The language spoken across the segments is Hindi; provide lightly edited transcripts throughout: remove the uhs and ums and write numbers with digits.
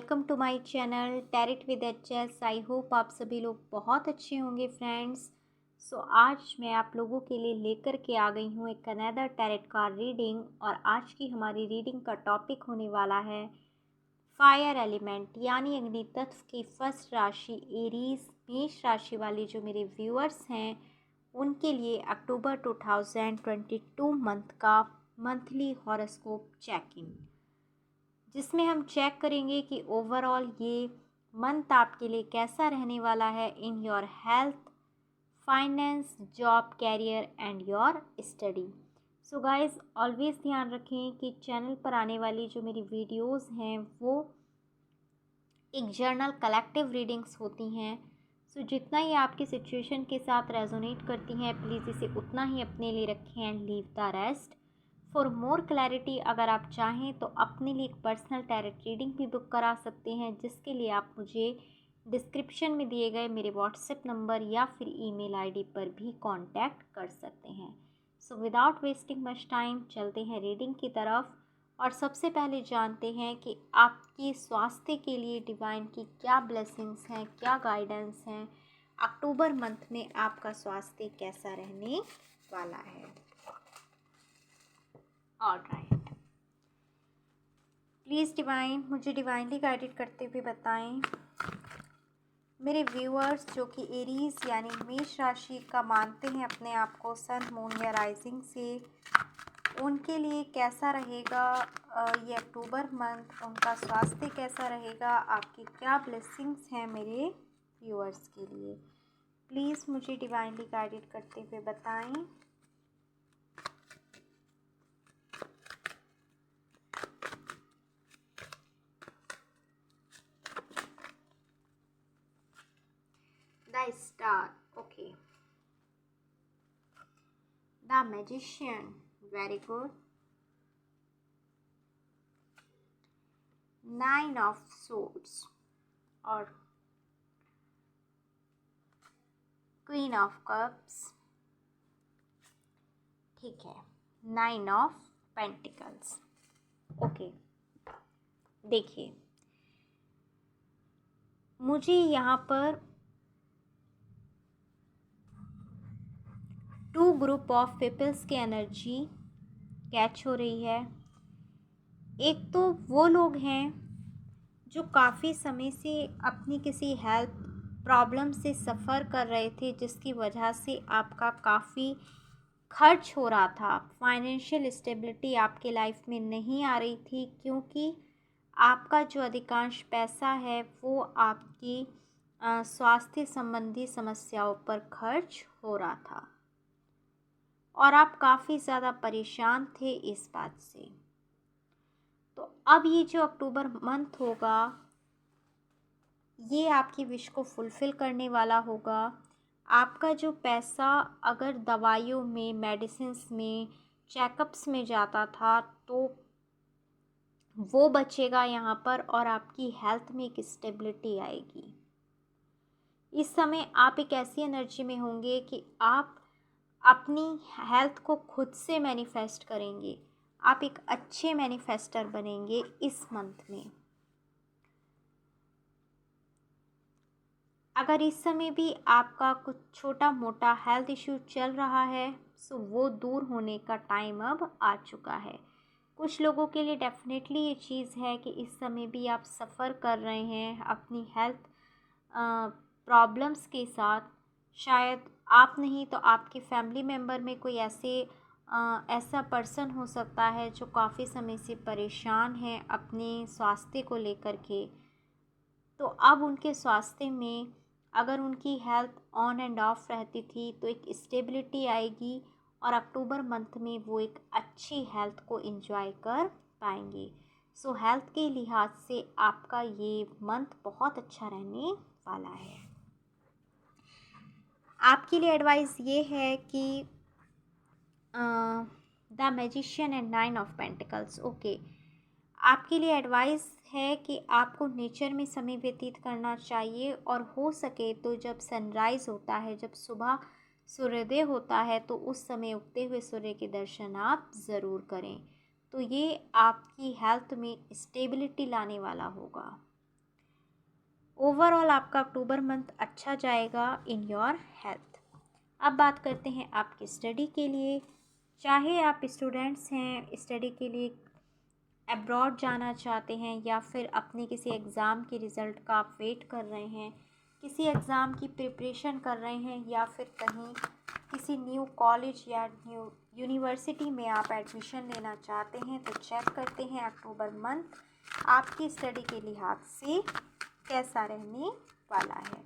Welcome to my channel tarot with HS. I hope आप सभी लोग बहुत अच्छे होंगे फ्रेंड्स। आज मैं आप लोगों के लिए लेकर के आ गई हूँ एक अनदर टैरेट कार्ड रीडिंग। और आज की हमारी रीडिंग का टॉपिक होने वाला है फायर एलिमेंट यानी अग्नि तत्व की फर्स्ट राशि एरीज मेष राशि वाले जो मेरे व्यूअर्स हैं उनके लिए अक्टूबर 2022 मंथ का मंथली हॉरोस्कोप चेकिंग, जिसमें हम चेक करेंगे कि ओवरऑल ये मंथ आपके लिए कैसा रहने वाला है in your health, finance, job, career and your study. So guys always ध्यान रखें कि चैनल पर आने वाली जो मेरी वीडियोस हैं वो एक जर्नल कलेक्टिव रीडिंग्स होती हैं। सो जितना ही आपकी सिचुएशन के साथ रेजोनेट करती हैं प्लीज़ इसे उतना ही अपने लिए रखें and leave the rest. For more clarity अगर आप चाहें तो अपने लिए एक पर्सनल टैरेट रीडिंग भी बुक करा सकते हैं, जिसके लिए आप मुझे डिस्क्रिप्शन में दिए गए मेरे व्हाट्सएप नंबर या फिर ईमेल आईडी पर भी कांटेक्ट कर सकते हैं। So without wasting much time चलते हैं रीडिंग की तरफ। और सबसे पहले जानते हैं कि आपकी स्वास्थ्य के लिए डिवाइन की क्या ब्लेसिंग्स हैं, क्या गाइडेंस हैं, अक्टूबर मंथ में आपका स्वास्थ्य कैसा रहने वाला है। ऑलराइट, प्लीज़ डिवाइन मुझे डिवाइनली गाइडेड करते हुए बताएं मेरे व्यूअर्स जो कि एरीज यानी मेष राशि का मानते हैं अपने आप को सन, मून या राइजिंग से, उनके लिए कैसा रहेगा ये अक्टूबर मंथ, उनका स्वास्थ्य कैसा रहेगा, आपकी क्या ब्लेसिंग्स हैं मेरे व्यूअर्स के लिए। प्लीज़ मुझे डिवाइनली गाइडेड करते हुए बताएं। The star, okay. The magician, very good. Nine of swords और Queen of cups, ठीक है। Nine of pentacles, okay. देखिए मुझे यहाँ पर टू ग्रुप ऑफ पीपल्स की एनर्जी कैच हो रही है। एक तो वो लोग हैं जो काफ़ी समय से अपनी किसी हेल्थ प्रॉब्लम से सफ़र कर रहे थे, जिसकी वजह से आपका काफ़ी खर्च हो रहा था, फाइनेंशियल स्टेबिलिटी आपके लाइफ में नहीं आ रही थी, क्योंकि आपका जो अधिकांश पैसा है वो आपकी स्वास्थ्य संबंधी समस्याओं पर खर्च हो रहा था और आप काफ़ी ज़्यादा परेशान थे इस बात से। तो अब ये जो अक्टूबर मंथ होगा ये आपकी विश को फुलफ़िल करने वाला होगा। आपका जो पैसा अगर दवाइयों में, मेडिसिन्स में, चेकअप्स में जाता था तो वो बचेगा यहाँ पर और आपकी हेल्थ में एक स्टेबिलिटी आएगी। इस समय आप एक ऐसी एनर्जी में होंगे कि आप अपनी हेल्थ को खुद से मैनिफेस्ट करेंगे। आप एक अच्छे मैनिफेस्टर बनेंगे इस मंथ में। अगर इस समय भी आपका कुछ छोटा मोटा हेल्थ इश्यू चल रहा है सो वो दूर होने का टाइम अब आ चुका है। कुछ लोगों के लिए डेफिनेटली ये चीज़ है कि इस समय भी आप सफ़र कर रहे हैं अपनी हेल्थ प्रॉब्लम्स के साथ। शायद आप नहीं तो आपके फैमिली मेम्बर में कोई ऐसा पर्सन हो सकता है जो काफ़ी समय से परेशान है अपने स्वास्थ्य को लेकर के। तो अब उनके स्वास्थ्य में अगर उनकी हेल्थ ऑन एंड ऑफ रहती थी तो एक स्टेबिलिटी आएगी और अक्टूबर मंथ में वो एक अच्छी हेल्थ को एंजॉय कर पाएंगे। सो हेल्थ के लिहाज से आपका ये मंथ बहुत अच्छा रहने वाला है। आपके लिए एडवाइस ये है कि the magician and nine of pentacles, okay. आपके लिए एडवाइस है कि आपको नेचर में समय व्यतीत करना चाहिए और हो सके तो जब सनराइज़ होता है, जब सुबह सूर्योदय होता है तो उस समय उगते हुए सूर्य के दर्शन आप ज़रूर करें। तो ये आपकी हेल्थ में स्टेबिलिटी लाने वाला होगा। ओवरऑल आपका अक्टूबर मंथ अच्छा जाएगा इन योर हेल्थ। अब बात करते हैं आपकी स्टडी के लिए। चाहे आप स्टूडेंट्स हैं, स्टडी के लिए अब्रॉड जाना चाहते हैं, या फिर अपने किसी एग्ज़ाम के रिज़ल्ट का आप वेट कर रहे हैं, किसी एग्ज़ाम की प्रिपरेशन कर रहे हैं, या फिर कहीं किसी न्यू कॉलेज या न्यू यूनिवर्सिटी में आप एडमिशन लेना चाहते हैं, तो चेक करते हैं अक्टूबर मंथ आपकी स्टडी के लिहाज से कैसा रहने वाला है।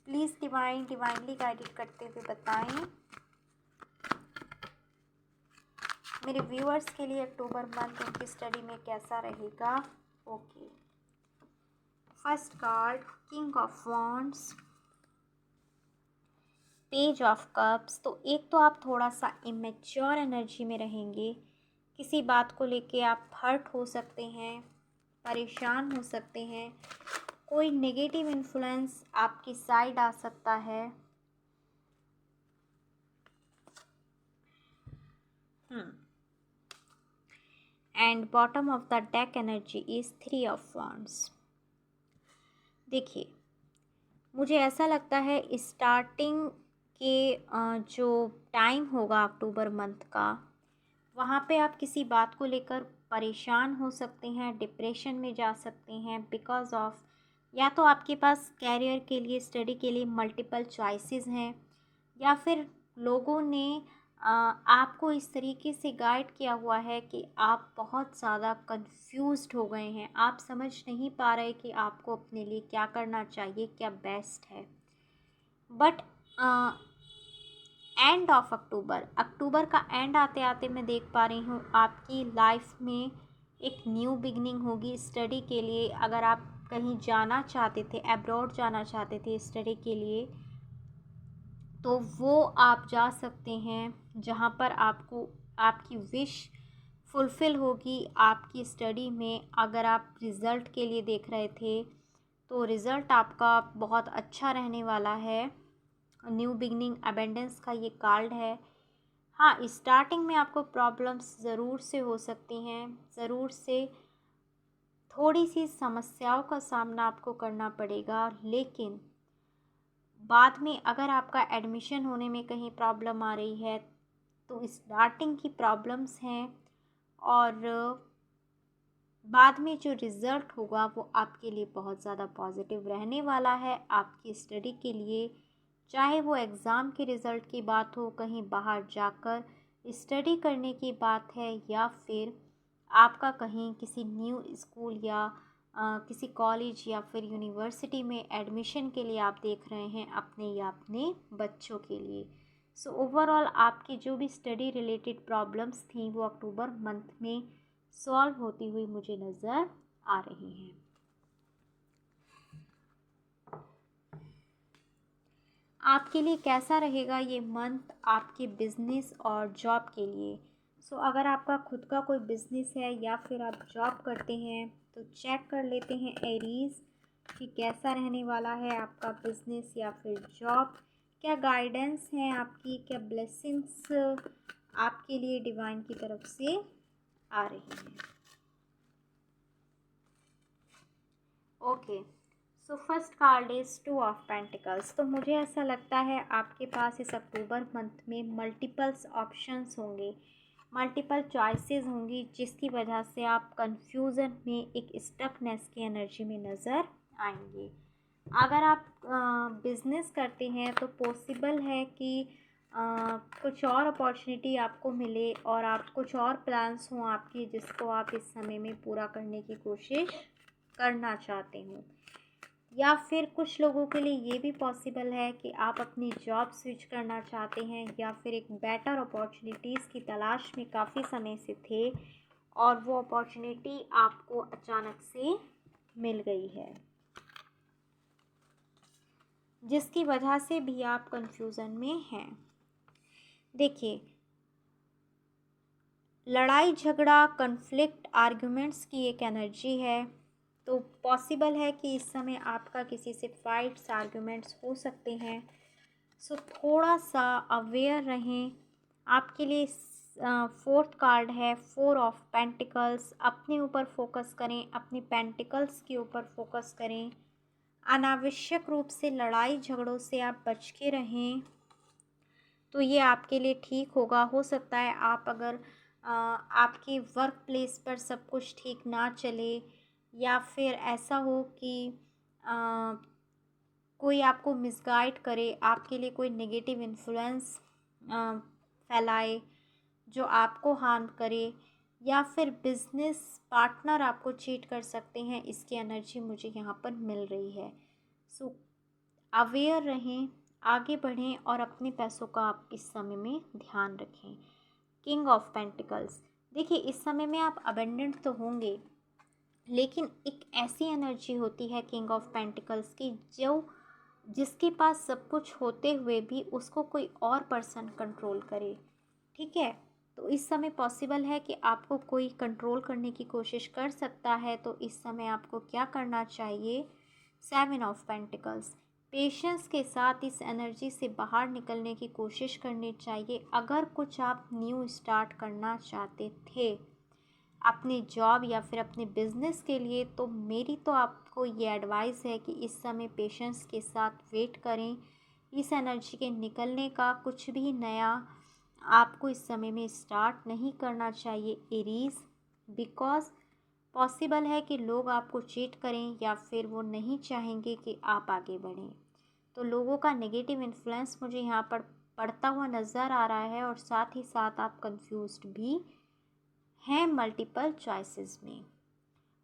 प्लीज़ डिवाइनली गाइडेड करते हुए बताएं मेरे व्यूअर्स के लिए अक्टूबर मंथ उनकी स्टडी में कैसा रहेगा। Okay, first card king of wands, page of cups. तो एक तो आप थोड़ा सा इमेच्योर एनर्जी में रहेंगे, किसी बात को लेके आप हर्ट हो सकते हैं, परेशान हो सकते हैं, कोई नेगेटिव इन्फ्लुएंस आपकी साइड आ सकता है। And bottom of the deck energy is three of wands. देखिए, मुझे ऐसा लगता है स्टार्टिंग के जो टाइम होगा अक्टूबर मंथ का, वहाँ पे आप किसी बात को लेकर परेशान हो सकते हैं, डिप्रेशन में जा सकते हैं, बिकॉज़ ऑफ या तो आपके पास कैरियर के लिए, स्टडी के लिए मल्टीपल चॉइसेस हैं, या फिर लोगों ने आपको इस तरीके से गाइड किया हुआ है कि आप बहुत ज़्यादा कंफ्यूज्ड हो गए हैं, आप समझ नहीं पा रहे कि आपको अपने लिए क्या करना चाहिए, क्या बेस्ट है। बट एंड ऑफ अक्टूबर का एंड आते आते मैं देख पा रही हूँ आपकी लाइफ में एक न्यू बिगनिंग होगी स्टडी के लिए। अगर आप कहीं जाना चाहते थे, अब्रॉड जाना चाहते थे स्टडी के लिए, तो वो आप जा सकते हैं, जहाँ पर आपको आपकी विश फुलफ़िल होगी आपकी स्टडी में। अगर आप रिज़ल्ट के लिए देख रहे थे, तो रिज़ल्ट आपका बहुत अच्छा रहने वाला है। न्यू बिगनिंग, अबेंडेंस का ये कार्ड है। हाँ, स्टार्टिंग में आपको प्रॉब्लम्स ज़रूर से हो सकती हैं, ज़रूर से थोड़ी सी समस्याओं का सामना आपको करना पड़ेगा, लेकिन बाद में अगर आपका एडमिशन होने में कहीं प्रॉब्लम आ रही है, तो स्टार्टिंग की प्रॉब्लम्स हैं, और बाद में जो रिज़ल्ट होगा वो आपके लिए बहुत ज़्यादा पॉजिटिव रहने वाला है आपकी स्टडी के लिए। चाहे वो एग्ज़ाम के रिज़ल्ट की बात हो, कहीं बाहर जाकर स्टडी करने की बात है, या फिर आपका कहीं किसी न्यू स्कूल या किसी कॉलेज या फिर यूनिवर्सिटी में एडमिशन के लिए आप देख रहे हैं अपने या अपने बच्चों के लिए। सो ओवरऑल आपकी जो भी स्टडी रिलेटेड प्रॉब्लम्स थी वो अक्टूबर मंथ में सॉल्व होती हुई मुझे नज़र आ रही हैं। आपके लिए कैसा रहेगा ये मंथ आपके बिज़नेस और जॉब के लिए। सो अगर आपका खुद का कोई बिज़नेस है या फिर आप जॉब करते हैं, तो चेक कर लेते हैं एरीज़ कि कैसा रहने वाला है आपका बिज़नेस या फिर जॉब। क्या गाइडेंस है आपकी, क्या ब्लेसिंग्स आपके लिए डिवाइन की तरफ से आ रही हैं। Okay, so first card is two of pentacles. तो मुझे ऐसा लगता है आपके पास इस अक्टूबर मंथ में मल्टीपल्स ऑप्शंस होंगे, मल्टीपल चॉइसेस होंगी, जिसकी वजह से आप कंफ्यूजन में, एक स्टकनेस की एनर्जी में नज़र आएंगे। अगर आप बिज़नेस करते हैं, तो पॉसिबल है कि कुछ और अपॉर्चुनिटी आपको मिले और आप कुछ और प्लान्स हों आपकी, जिसको आप इस समय में पूरा करने की कोशिश करना चाहते हो। या फिर कुछ लोगों के लिए ये भी पॉसिबल है कि आप अपनी जॉब स्विच करना चाहते हैं, या फिर एक बेटर अपॉर्चुनिटीज़ की तलाश में काफ़ी समय से थे और वो अपॉर्चुनिटी आपको अचानक से मिल गई है, जिसकी वजह से भी आप कंफ्यूजन में हैं। देखिए, लड़ाई झगड़ा, कन्फ्लिक्ट, आर्गुमेंट्स की एक एनर्जी है। तो पॉसिबल है कि इस समय आपका किसी से फाइट्स, आर्गुमेंट्स हो सकते हैं। सो थोड़ा सा अवेयर रहें। आपके लिए फोर्थ कार्ड है फोर ऑफ पेंटिकल्स। अपने ऊपर फोकस करें, अपनी पेंटिकल्स के ऊपर फोकस करें। अनावश्यक रूप से लड़ाई झगड़ों से आप बच के रहें, तो ये आपके लिए ठीक होगा। हो सकता है आप अगर आपके वर्क प्लेस पर सब कुछ ठीक ना चले, या फिर ऐसा हो कि अ, कोई आपको मिसगाइड करे, आपके लिए कोई नेगेटिव इन्फ्लुएंस फैलाए जो आपको हार्म करे, या फिर बिजनेस पार्टनर आपको चीट कर सकते हैं। इसकी एनर्जी मुझे यहाँ पर मिल रही है। सो अवेयर रहें, आगे बढ़ें और अपने पैसों का आप इस समय में ध्यान रखें। किंग ऑफ पेंटिकल्स, देखिए इस समय में आप अबेंडेंट तो होंगे, लेकिन एक ऐसी एनर्जी होती है किंग ऑफ पेंटिकल्स की जो जिसके पास सब कुछ होते हुए भी उसको कोई और पर्सन कंट्रोल करे। ठीक है, तो इस समय पॉसिबल है कि आपको कोई कंट्रोल करने की कोशिश कर सकता है। तो इस समय आपको क्या करना चाहिए? 7 ऑफ पेंटिकल्स, पेशेंस के साथ इस एनर्जी से बाहर निकलने की कोशिश करनी चाहिए। अगर कुछ आप न्यू स्टार्ट करना चाहते थे अपने जॉब या फिर अपने बिजनेस के लिए, तो मेरी तो आपको ये एडवाइस है कि इस समय पेशेंस के साथ वेट करें। इस एनर्जी के निकलने का कुछ भी नया आपको इस समय में स्टार्ट नहीं करना चाहिए एरीज, बिकॉज पॉसिबल है कि लोग आपको चीट करें या फिर वो नहीं चाहेंगे कि आप आगे बढ़ें। तो लोगों का नेगेटिव इन्फ्लुएंस मुझे यहाँ पर पड़ता हुआ नज़र आ रहा है, और साथ ही साथ आप कंफ्यूज्ड भी हैं मल्टीपल चॉइसेस में।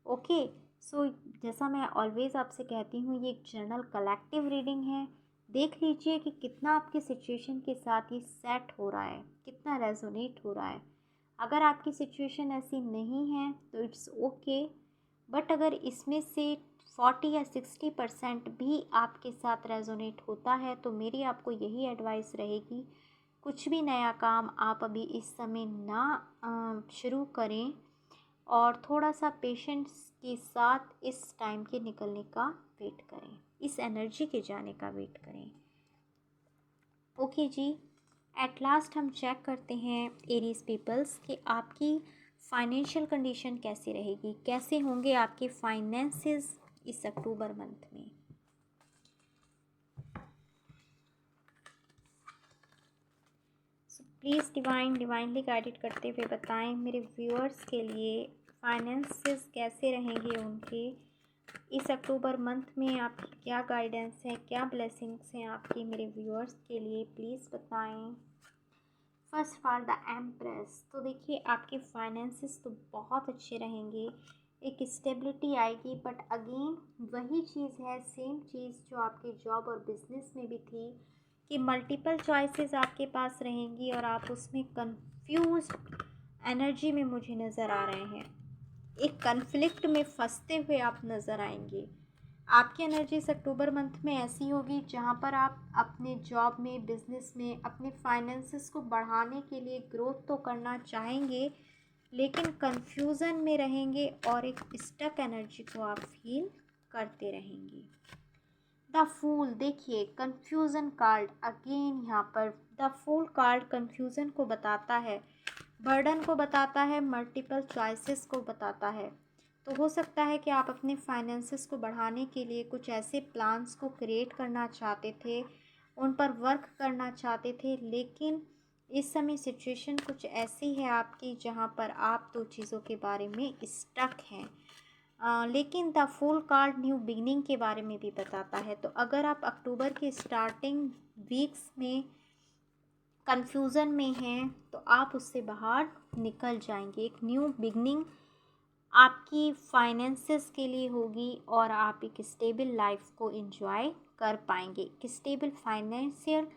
ओके, सो जैसा मैं ऑलवेज़ आपसे कहती हूँ, ये एक जनरल कलेक्टिव रीडिंग है। देख लीजिए कि कितना आपकी सिचुएशन के साथ ये सेट हो रहा है, कितना रेजोनेट हो रहा है। अगर आपकी सिचुएशन ऐसी नहीं है तो इट्स ओके, बट अगर इसमें से 40 या 60% भी आपके साथ रेजोनेट होता है, तो मेरी आपको यही एडवाइस रहेगी, कुछ भी नया काम आप अभी इस समय ना शुरू करें, और थोड़ा सा पेशेंस के साथ इस टाइम के निकलने का वेट करें, इस एनर्जी के जाने का वेट करें। ओके जी, एट लास्ट हम चेक करते हैं एरीज पीपल्स कि आपकी फाइनेंशियल कंडीशन कैसी रहेगी, कैसे होंगे आपके फाइनेंसेस इस अक्टूबर मंथ में। प्लीज़ डिवाइनली गाइडेड करते हुए बताएं मेरे व्यूअर्स के लिए फाइनेंसेस कैसे रहेंगे उनके इस अक्टूबर मंथ में। आपकी क्या गाइडेंस है, क्या ब्लेसिंग्स हैं आपकी मेरे व्यूअर्स के लिए, प्लीज़ बताएं। फर्स्ट फॉर द एम्प्रेस, तो देखिए आपके फाइनेंसेस तो बहुत अच्छे रहेंगे, एक स्टेबिलिटी आएगी, बट अगेन वही चीज़ है, सेम चीज़ जो आपके जॉब और बिजनेस में भी थी, कि मल्टीपल चॉइसेस आपके पास रहेंगी और आप उसमें कंफ्यूज एनर्जी में मुझे नज़र आ रहे हैं। एक कन्फ्लिक्ट में फंसते हुए आप नज़र आएंगे। आपकी एनर्जी इस अक्टूबर मंथ में ऐसी होगी जहाँ पर आप अपने जॉब में, बिजनेस में अपने फाइनेंसेस को बढ़ाने के लिए ग्रोथ तो करना चाहेंगे, लेकिन कंफ्यूजन में रहेंगे और एक स्टक एनर्जी को आप फील करते रहेंगे। द फूल, देखिए कंफ्यूजन कार्ड अगेन यहाँ पर, द फूल कार्ड कंफ्यूजन को बताता है, बर्डन को बताता है, मल्टीपल चॉइसेस को बताता है। तो हो सकता है कि आप अपने फाइनेंसेस को बढ़ाने के लिए कुछ ऐसे प्लान्स को क्रिएट करना चाहते थे, उन पर वर्क करना चाहते थे, लेकिन इस समय सिचुएशन कुछ ऐसी है आपकी जहां पर आप दो चीज़ों के बारे में स्टक हैं। लेकिन the fool card new beginning के बारे में भी बताता है। तो अगर आप अक्टूबर के स्टार्टिंग वीक्स में कन्फ्यूज़न में हैं, तो आप उससे बाहर निकल जाएंगे। एक न्यू बिगनिंग आपकी फाइनेंसेस के लिए होगी और आप एक स्टेबल लाइफ को एंजॉय कर पाएंगे, एक स्टेबल फाइनेंशियल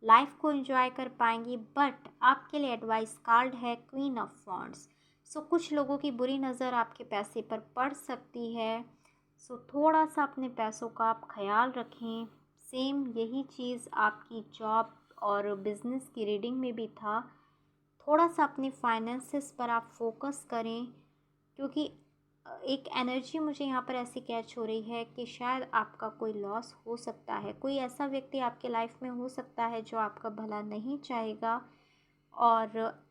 लाइफ को एंजॉय कर पाएंगे। बट आपके लिए एडवाइस कार्ड है क्वीन ऑफ वॉन्ड्स। सो कुछ लोगों की बुरी नज़र आपके पैसे पर पड़ सकती है, सो थोड़ा सा अपने पैसों का आप ख्याल रखें। सेम यही चीज़ आपकी जॉब और बिज़नेस की रीडिंग में भी था, थोड़ा सा अपने फाइनेंसेस पर आप फोकस करें, क्योंकि एक एनर्जी मुझे यहाँ पर ऐसी कैच हो रही है कि शायद आपका कोई लॉस हो सकता है, कोई ऐसा व्यक्ति आपके लाइफ में हो सकता है जो आपका भला नहीं चाहेगा, और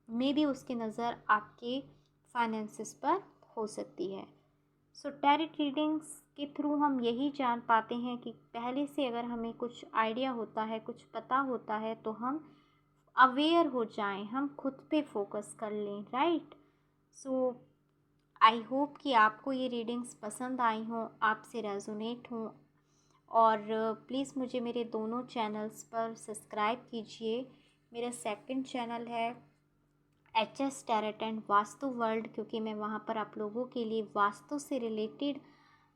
मे बी उसकी नज़र आपके फाइनेंसेस पर हो सकती है। सो टैरेट रीडिंग्स के थ्रू हम यही जान पाते हैं कि पहले से अगर हमें कुछ आइडिया होता है, कुछ पता होता है, तो हम अवेयर हो जाएं, हम खुद पे फोकस कर लें, राइट। सो आई होप कि आपको ये रीडिंग्स पसंद आई हों, आपसे रेजोनेट हों। और प्लीज़ मुझे मेरे दोनों चैनल्स पर सब्सक्राइब कीजिए। मेरा सेकंड चैनल है HS tarot and vastu world, क्योंकि मैं वहाँ पर आप लोगों के लिए वास्तु से रिलेटेड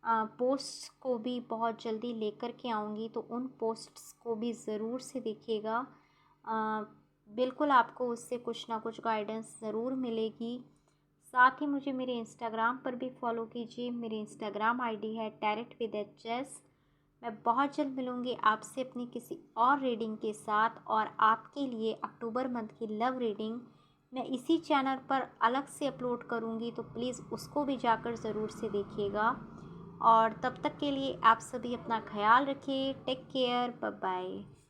पोस्ट्स को भी बहुत जल्दी लेकर के आऊँगी, तो उन पोस्ट्स को भी ज़रूर से देखिएगा। बिल्कुल आपको उससे कुछ ना कुछ गाइडेंस ज़रूर मिलेगी। साथ ही मुझे मेरे इंस्टाग्राम पर भी फॉलो कीजिए। मेरी इंस्टाग्राम आईडी है tarotwithhs। मैं बहुत जल्द मिलूँगी आपसे अपनी किसी और रीडिंग के साथ, और आपके लिए अक्टूबर मंथ की लव रीडिंग मैं इसी चैनल पर अलग से अपलोड करूँगी, तो प्लीज़ उसको भी जाकर ज़रूर से देखिएगा। और तब तक के लिए आप सभी अपना ख्याल रखिए। Take care, bye bye.